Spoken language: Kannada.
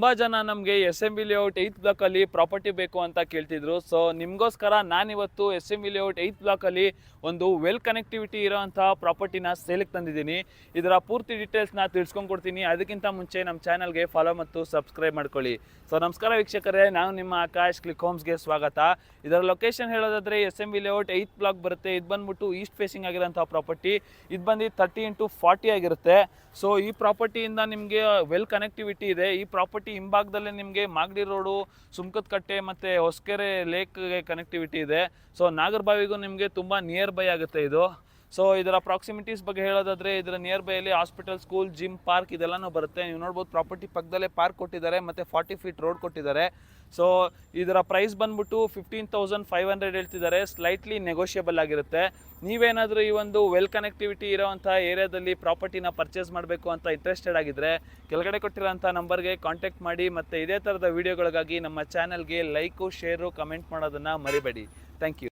ತುಂಬ ಜನ ನಮಗೆ SM V ಲೇಔಟ್ 8th ಬ್ಲಾಕಲ್ಲಿ ಪ್ರಾಪರ್ಟಿ ಬೇಕು ಅಂತ ಕೇಳ್ತಿದ್ರು. ಸೊ ನಿಮಗೋಸ್ಕರ ನಾನಿವತ್ತು SM V ಲೇಔಟ್ 8th ಬ್ಲಾಕಲ್ಲಿ ಒಂದು ವೆಲ್ ಕನೆಕ್ಟಿವಿಟಿ ಇರೋವಂಥ ಪ್ರಾಪರ್ಟಿನ ಸೇಲಿಗೆ ತಂದಿದ್ದೀನಿ. ಇದರ ಪೂರ್ತಿ ಡೀಟೇಲ್ಸ್ನ ತಿಳ್ಸ್ಕೊಂಡು ಕೊಡ್ತೀನಿ. ಅದಕ್ಕಿಂತ ಮುಂಚೆ ನಮ್ಮ ಚಾನಲ್ಗೆ ಫಾಲೋ ಮತ್ತು ಸಬ್ಸ್ಕ್ರೈಬ್ ಮಾಡ್ಕೊಳ್ಳಿ. ಸೊ ನಮಸ್ಕಾರ ವೀಕ್ಷಕರೇ, ನಾನು ನಿಮ್ಮ ಆಕಾಶ್ ಕ್ಲಿಕ್ ಹೋಮ್ಸ್ಗೆ ಸ್ವಾಗತ. ಇದರ ಲೊಕೇಶನ್ ಹೇಳೋದಾದರೆ SM V layout 8th block ಬರುತ್ತೆ. ಇದು ಬಂದ್ಬಿಟ್ಟು ಈಸ್ಟ್ ಫೇಸಿಂಗ್ ಆಗಿರೋಂಥ ಪ್ರಾಪರ್ಟಿ. ಇದು ಬಂದು 30x40 ಆಗಿರುತ್ತೆ. ಸೊ ಈ ಪ್ರಾಪರ್ಟಿಯಿಂದ ನಿಮಗೆ ವೆಲ್ ಕನೆಕ್ಟಿವಿಟಿ ಇದೆ. ಈ ಪ್ರಾಪರ್ಟಿ ಹಿಂಭಾಗದಲ್ಲೇ ನಿಮಗೆ ಮಾಗಡಿ ರೋಡು, ಸುಂಕದಕಟ್ಟೆ ಮತ್ತು ಹೊಸಕೆರೆ ಲೇಕ್ಗೆ ಕನೆಕ್ಟಿವಿಟಿ ಇದೆ. ಸೊ ನಾಗರಬಾವಿಗೂ ನಿಮಗೆ ತುಂಬ ನಿಯರ್ ಬೈ ಆಗುತ್ತೆ ಇದು. ಸೊ ಇದರ ಪ್ರಾಕ್ಸಿಮಿಟೀಸ್ ಬಗ್ಗೆ ಹೇಳೋದಾದರೆ ಇದರ ನಿಯರ್ ಬೈಯಲ್ಲಿ ಹಾಸ್ಪಿಟಲ್, ಸ್ಕೂಲ್, ಜಿಮ್, ಪಾರ್ಕ್ ಇದೆಲ್ಲನೂ ಬರುತ್ತೆ. ನೀವು ನೋಡ್ಬೋದು ಪ್ರಾಪರ್ಟಿ ಪಕ್ಕದಲ್ಲೇ ಪಾರ್ಕ್ ಕೊಟ್ಟಿದ್ದಾರೆ ಮತ್ತು 40 ಫೀಟ್ ರೋಡ್ ಕೊಟ್ಟಿದ್ದಾರೆ. ಸೊ ಇದರ ಪ್ರೈಸ್ ಬಂದ್ಬಿಟ್ಟು 15,500 ಹೇಳ್ತಿದ್ದಾರೆ. ಸ್ಲೈಟ್ಲಿ ನೆಗೋಷಿಯಬಲ್ ಆಗಿರುತ್ತೆ. ನೀವೇನಾದರೂ ಈ ಒಂದು ವೆಲ್ ಕನೆಕ್ಟಿವಿಟಿ ಇರೋವಂಥ ಏರಿಯಾದಲ್ಲಿ ಪ್ರಾಪರ್ಟಿನ ಪರ್ಚೇಸ್ ಮಾಡಬೇಕು ಅಂತ ಇಂಟ್ರೆಸ್ಟೆಡ್ ಆಗಿದ್ದರೆ ಕೆಳಗಡೆ ಕೊಟ್ಟಿರೋಂಥ ನಂಬರ್ಗೆ ಕಾಂಟ್ಯಾಕ್ಟ್ ಮಾಡಿ. ಮತ್ತು ಇದೇ ಥರದ ವೀಡಿಯೋಗಳಿಗಾಗಿ ನಮ್ಮ ಚಾನಲ್ಗೆ ಲೈಕು, ಶೇರು, ಕಮೆಂಟ್ ಮಾಡೋದನ್ನು ಮರಿಬೇಡಿ. Thank you.